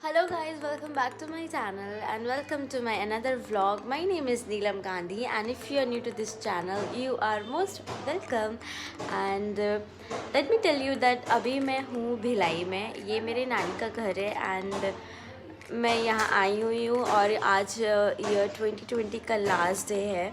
Hello guys, welcome back to my channel and welcome to my another vlog. My name is Neelam Gandhi and if you are new to this channel, you are most welcome. And let me tell you that अभी मैं हूँ भिलाई में, ये मेरे नानी का घर है and मैं यहाँ आई हुई हूँ और आज ईयर 2020 का लास्ट डे है।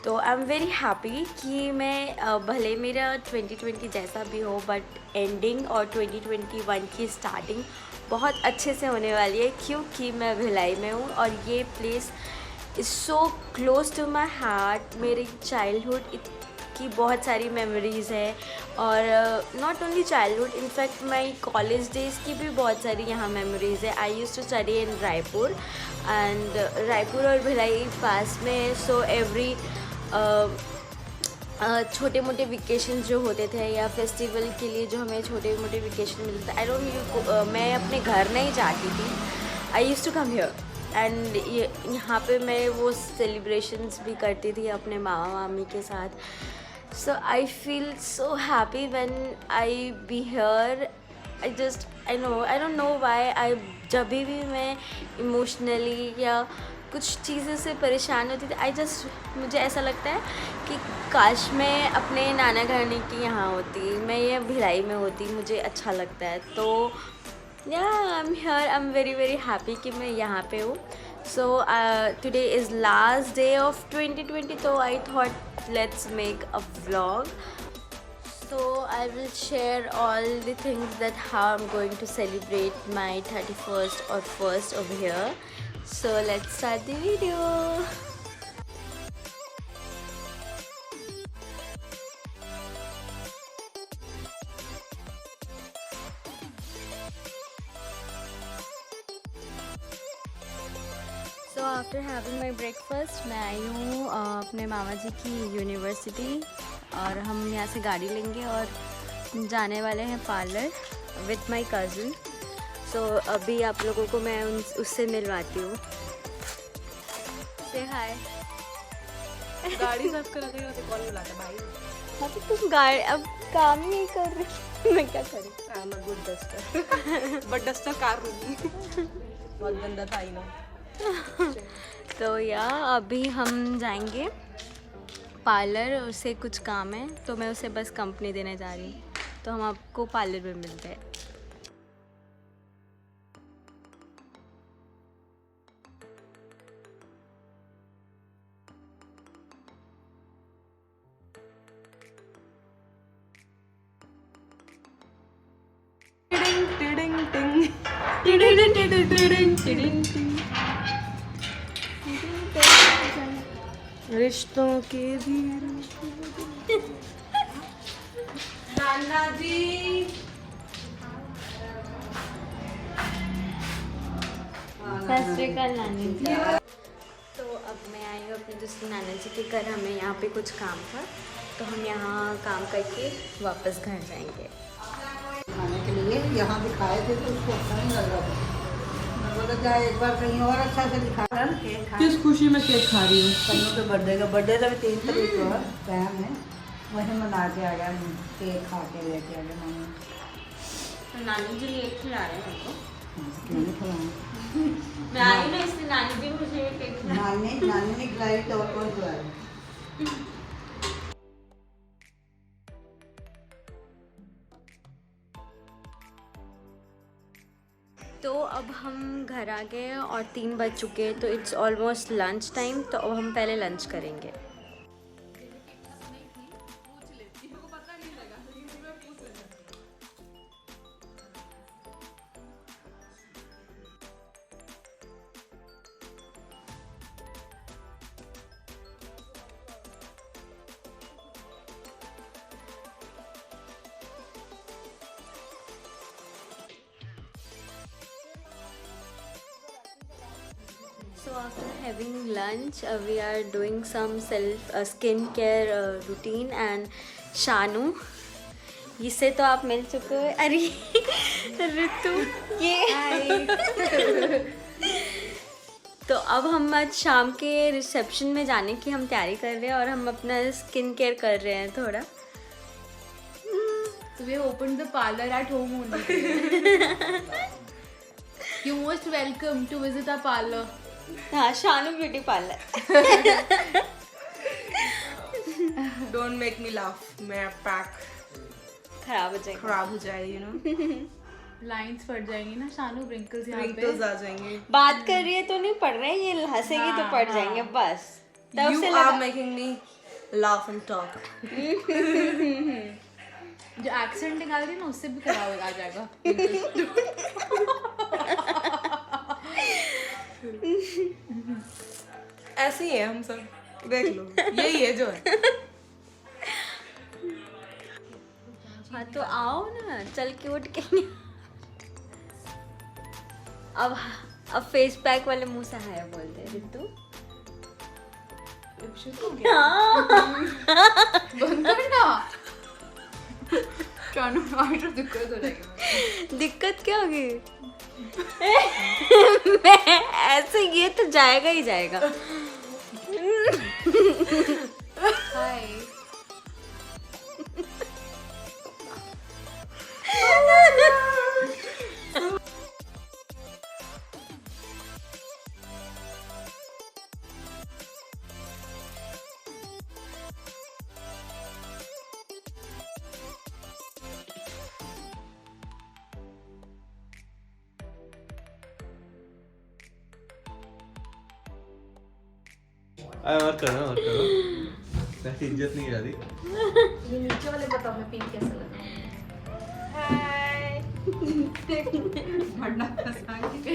तो आई एम वेरी हैप्पी कि मैं भले मेरा 2020 जैसा भी हो बट एंडिंग और 2021 की स्टार्टिंग बहुत अच्छे से होने वाली है क्योंकि मैं भिलाई में हूँ और ये place is so close to my heart. मेरी चाइल्डहुड की बहुत सारी मेमोरीज़ है और not only childhood, in fact my college days की भी बहुत सारी यहाँ मेमोरीज़ है। I use to study in Raipur and Raipur और भिलाई पास में है। सो एवरी छोटे मोटे वेकेशन जो होते थे या फेस्टिवल के लिए जो हमें छोटे मोटे वेकेशन मिलते थे, आई डोंट मैं अपने घर नहीं जाती थी। I use to come here and यहाँ पे मैं वो सेलिब्रेशंस भी करती थी अपने मामा मामी के साथ। So I feel so happy when I be here. I don't know why I जब भी मैं इमोशनली या कुछ चीज़ों से परेशान होती थी मुझे ऐसा लगता है कि काश मैं अपने नाना घर की यहाँ होती, मैं ये भिलाई में होती, मुझे अच्छा लगता है। तो या I am here, I am very very happy कि मैं यहाँ पे हूँ। So today is last day of 2020, तो I thought let's make a vlog. So I will share all the things that how I'm going to celebrate my 31st or 1st over here. So let's start the video. So after having my breakfast, मैं आई हूँ अपने मामा जी की university और हम यहाँ से गाड़ी लेंगे और जाने वाले हैं पार्लर विथ माई कज़न। सो अभी आप लोगों को मैं उससे मिलवाती हूँ। से हाय। गाड़ी साफ करा देगा तो कॉल मिलाता भाई। हाँ तो तुम गाड़ी अब काम ही नहीं कर रही, मैं क्या करूँ? I am a good duster but duster car Rumi बहुत गंदा था ही ना। तो या अभी हम जाएंगे पार्लर, उससे कुछ काम है तो मैं उसे बस कंपनी देने जा रही हूँ। तो हम आपको पार्लर में मिलते हैं। Tiding tiding tiding tiding tiding tiding tiding रिश्तों के भी नाना जी। सत श्री अकाल नानी जी। तो अब मैं आई हूँ अपने दूसरी नाना जी के घर। हमें यहाँ पे कुछ काम था तो हम यहाँ काम करके वापस घर जाएंगे। खाने के लिए यहाँ दिखाए थे तो उसको अच्छा नहीं लग रहा था। मैं बोला जाए एक बार कहीं और अच्छा से दिखा रहा ना। केक खा, किस खुशी में केक खा रही हूँ? कन्नू के बर्थडे का भी 3 तारीख को है टाइम है, वहीं मना के आ गया, केक खा के लेके आ गया मम्मी। तो नानी जी ये खिला रहे हैं हमको। मैंने खिलाया, मैं आई ना इसलिए नानी जी मुझे ये केक खिला। नानी ने खिलाई तो और कौन खिलाया? तो अब हम घर आ गए और 3 बज चुके हैं तो इट्स ऑलमोस्ट लंच टाइम। तो अब हम पहले लंच करेंगे। So after having lunch, we are doing some skincare routine and Shanu, इससे तो आप मिल चुके हो। अरे ऋतु ये तो अब हम आज शाम के रिसेप्शन में जाने की हम तैयारी कर रहे हैं और हम अपना स्किन केयर कर रहे हैं थोड़ा। So we opened the parlor at home only. You most welcome to visit our parlour. हाँ, Shanu beauty parlour. Don't make me laugh. मेरा पैक खराब हो जाएगा. खराब हो जाए, यू नो. लाइंस पड़ जाएंगी ना शानू, wrinkles यहाँ पे. रिंकल्स आ जाएंगे. बात कर रही है तो नहीं पड़ रहे, ये हंसेगी तो पड़ जाएंगे बस. तब You से are लगा making me laugh and talk. जो एक्सेंट निकाल रही है ना उससे भी खराब आ जाएगा. ऐसे ही है हम सब. देख लो, यही है जो है. हाँ तो आओ ना, चल के उठ के. अब फेस पैक वाले मुंह से हाय बोलते हैं रितु. बंद करना. शानू आई तो दिक्कत हो जाएगी. दिक्कत क्या होगी? मैं ऐसे ये तो जाएगा ही जाएगा. हाय. वर्क करो वैसे इज्जत नहीं जाती. ये नीचे वाले बताओ मैं पिंक कैसा लगा. बढ़ना फंसाएंगे.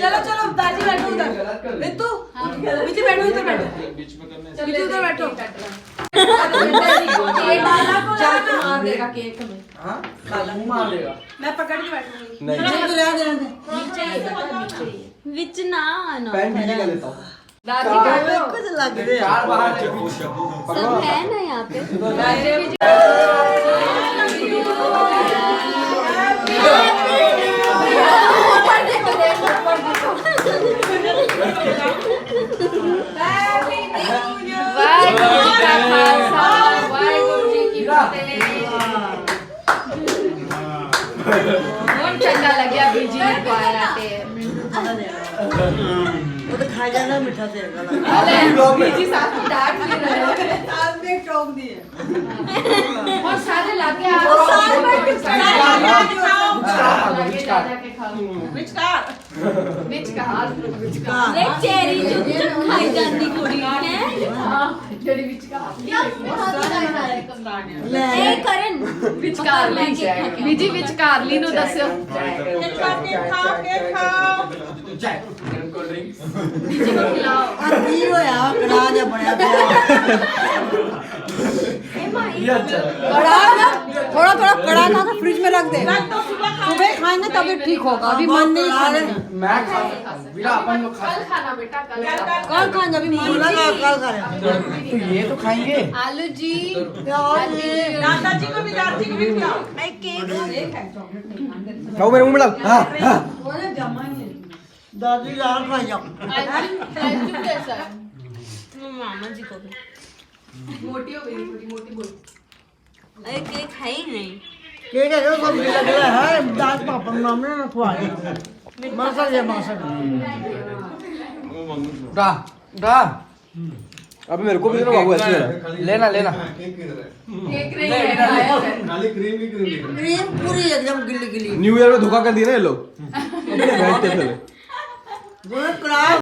चलो चलो दादी बैठो उधर रितु पीछे बैठो इधर बैठो पीछे उधर बैठो केक मार देगा केक में हाँ मुंह मार देगा मैं पकड़ के बैठूंगी नहीं विच ना पैन भी निकाल लेता हूँ दादी का कुछ लग रहे चार बाहर सब है ना यहाँ पे वाहिगुरू जी का खालसा वाहिगुरू जी की फतेह बहुत चंगा लगा बीजी ने पाया थे वो तो खा जाना मीठा से बीजी साथ में डांट भी रहे हैं आज में टोक दिए और सारे लाके आ जाके खाओ ले चेरी चुप खाई जाती कुड़ी है ਜਿਹੜੀ ए करण ਵਿਚਕਾਰ ਬੀਜੀ ਵਿਚਕਾਰਲੀ ਨੂੰ ਦੱਸਿਓ ਬੀਜੀ ਨੂੰ ਖਿਲਾਓ ਆ ਕੀ ਹੋਇਆ ਕੜਾ ਜਿਹਾ ਬਣਿਆ ਪਿਆ थोड़ा थोड़ा कड़ा खा के फ्रिज में रख दे सुबह खाएंगे तभी ठीक होगा अभी मन नहीं खाने मैं खा विरा अपन लोग खा कल खाना बेटा कल कल खाएंगे अभी मन लगा कल खाएंगे तो ये तो खाएंगे आलू जी दादाजी को भी खिलाओ खाओ मेरे मुंह में डाल हाँ हाँ दादी लाल खा जाओ आइसक्रीम कैसा है मामा जी को भी मोटी हो गई थोड़ी मोटी बोल अरे केक है ही नहीं केक है सब लग रहा है दाल पापा मामले ना खुआ मसल है मसल डा डा अबे मेरे को भी दे बाबू ऐसे लेना लेना केक नहीं है खाली क्रीम ही क्रीम क्रीम पूरी एकदम गिल्ली गिल्ली न्यू ईयर में धोखा कर दिया ना ये लोग अपने बैठते थे वो कड़ा